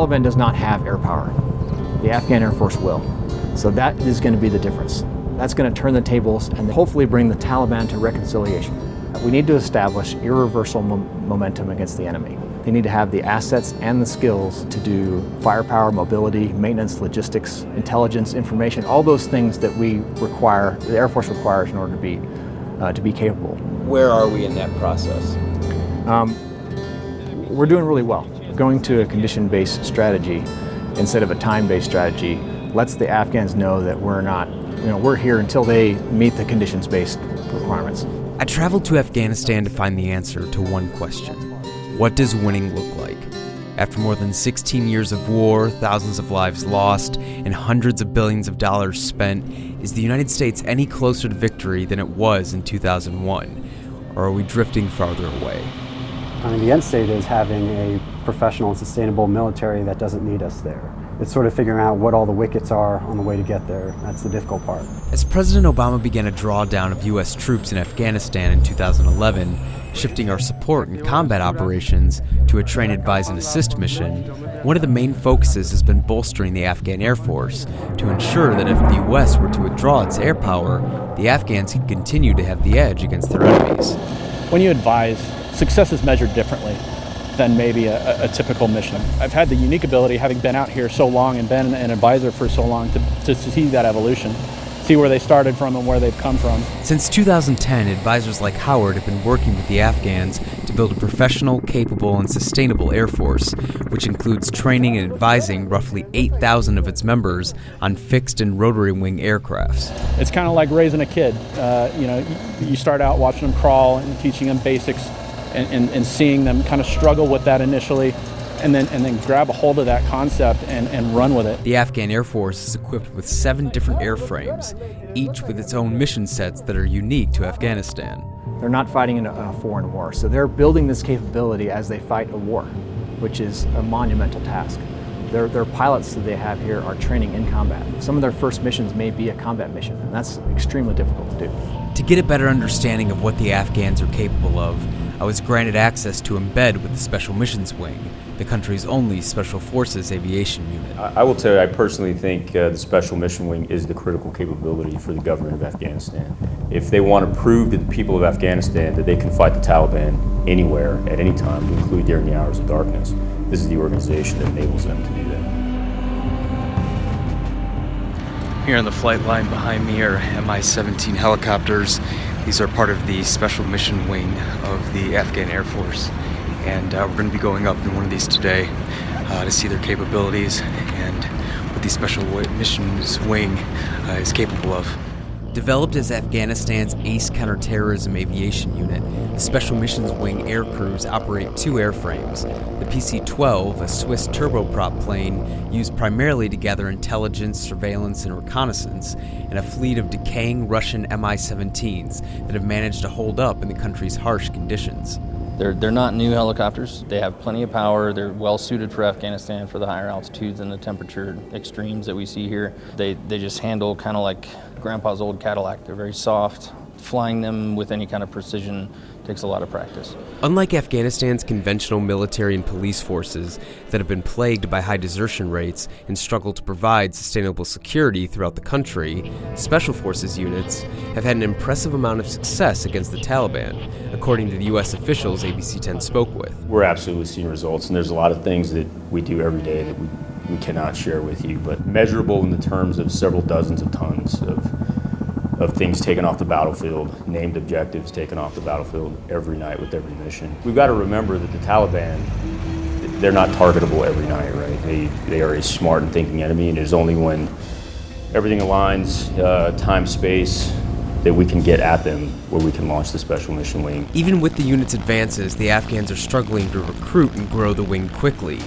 Taliban does not have air power. The Afghan Air Force will. So that is going to be the difference. That's going to turn the tables and hopefully bring the Taliban to reconciliation. We need to establish irreversible momentum against the enemy. They need to have the assets and the skills to do firepower, mobility, maintenance, logistics, intelligence, information, all those things that we require, the Air Force requires in order to be capable. Where are we in that process? We're doing really well. Going to a condition-based strategy instead of a time-based strategy lets the Afghans know that we're here until they meet the conditions-based requirements. I traveled to Afghanistan to find the answer to one question. What does winning look like? After more than 16 years of war, thousands of lives lost, and hundreds of billions of dollars spent, is the United States any closer to victory than it was in 2001? Or are we drifting farther away? I mean, the end state is having a professional and sustainable military that doesn't need us there. It's sort of figuring out what all the wickets are on the way to get there. That's the difficult part. As President Obama began a drawdown of U.S. troops in Afghanistan in 2011, shifting our support and combat operations to a train, advise, and assist mission, one of the main focuses has been bolstering the Afghan Air Force to ensure that if the U.S. were to withdraw its air power, the Afghans can continue to have the edge against their enemies. When you advise, success is measured differently than maybe a typical mission. I've had the unique ability, having been out here so long and been an advisor for so long, to see that evolution, see where they started from and where they've come from. Since 2010, advisors like Howard have been working with the Afghans to build a professional, capable, and sustainable Air Force, which includes training and advising roughly 8,000 of its members on fixed and rotary wing aircrafts. It's kind of like raising a kid. You start out watching them crawl and teaching them basics and seeing them kind of struggle with that initially, and then grab a hold of that concept and run with it. The Afghan Air Force is equipped with 7 different airframes, each with its own mission sets that are unique to Afghanistan. They're not fighting in a foreign war, so they're building this capability as they fight a war, which is a monumental task. Their pilots that they have here are training in combat. Some of their first missions may be a combat mission, and that's extremely difficult to do. To get a better understanding of what the Afghans are capable of, I was granted access to embed with the Special Missions Wing, the country's only Special Forces Aviation unit. I will tell you, I personally think the Special Mission Wing is the critical capability for the government of Afghanistan. If they want to prove to the people of Afghanistan that they can fight the Taliban anywhere, at any time, to include during the hours of darkness, this is the organization that enables them to do that. Here on the flight line behind me are Mi-17 helicopters. These are part of the Special Mission Wing of the Afghan Air Force. And we're going to be going up in one of these today to see their capabilities and what the Special Missions Wing is capable of. Developed as Afghanistan's ace counterterrorism aviation unit, the Special Missions Wing air crews operate 2 airframes. The PC-12, a Swiss turboprop plane used primarily to gather intelligence, surveillance, and reconnaissance, and a fleet of decaying Russian Mi-17s that have managed to hold up in the country's harsh conditions. They're not new helicopters. They have plenty of power. They're well suited for Afghanistan for the higher altitudes and the temperature extremes that we see here. They just handle kind of like Grandpa's old Cadillac. They're very soft. Flying them with any kind of precision takes a lot of practice. Unlike Afghanistan's conventional military and police forces that have been plagued by high desertion rates and struggle to provide sustainable security throughout the country, Special Forces units have had an impressive amount of success against the Taliban, according to the U.S. officials ABC 10 spoke with. We're absolutely seeing results, and there's a lot of things that we do every day that we cannot share with you, but measurable in the terms of several dozens of tons of things taken off the battlefield, named objectives taken off the battlefield every night with every mission. We've got to remember that the Taliban, they're not targetable every night, right? They are a smart and thinking enemy, and it is only when everything aligns, time, space, that we can get at them where we can launch the Special Mission Wing. Even with the unit's advances, the Afghans are struggling to recruit and grow the wing quickly,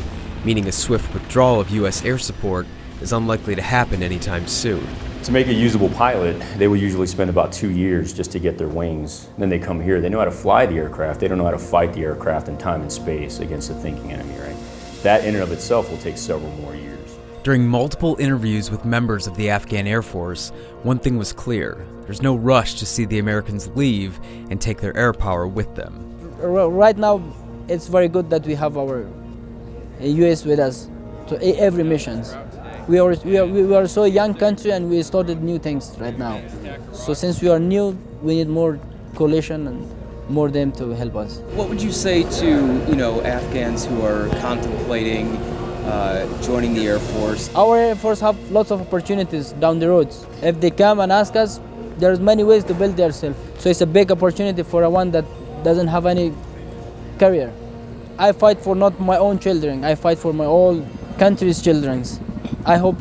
meaning a swift withdrawal of U.S. air support is unlikely to happen anytime soon. To make a usable pilot, they will usually spend about 2 years just to get their wings. Then they come here, they know how to fly the aircraft, they don't know how to fight the aircraft in time and space against a thinking enemy, right? That in and of itself will take several more years. During multiple interviews with members of the Afghan Air Force, one thing was clear. There's no rush to see the Americans leave and take their air power with them. Right now, it's very good that we have our US with us, to every missions. We are so young country and we started new things right now. So since we are new, we need more coalition and more them to help us. What would you say to Afghans who are contemplating joining the Air Force? Our Air Force have lots of opportunities down the roads. If they come and ask us, there's many ways to build themselves. So it's a big opportunity for one that doesn't have any career. I fight for not my own children, I fight for my whole country's children. I hope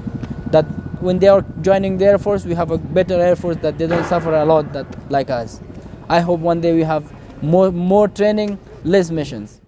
that when they are joining the Air Force, we have a better Air Force that they don't suffer a lot like us. I hope one day we have more training, less missions.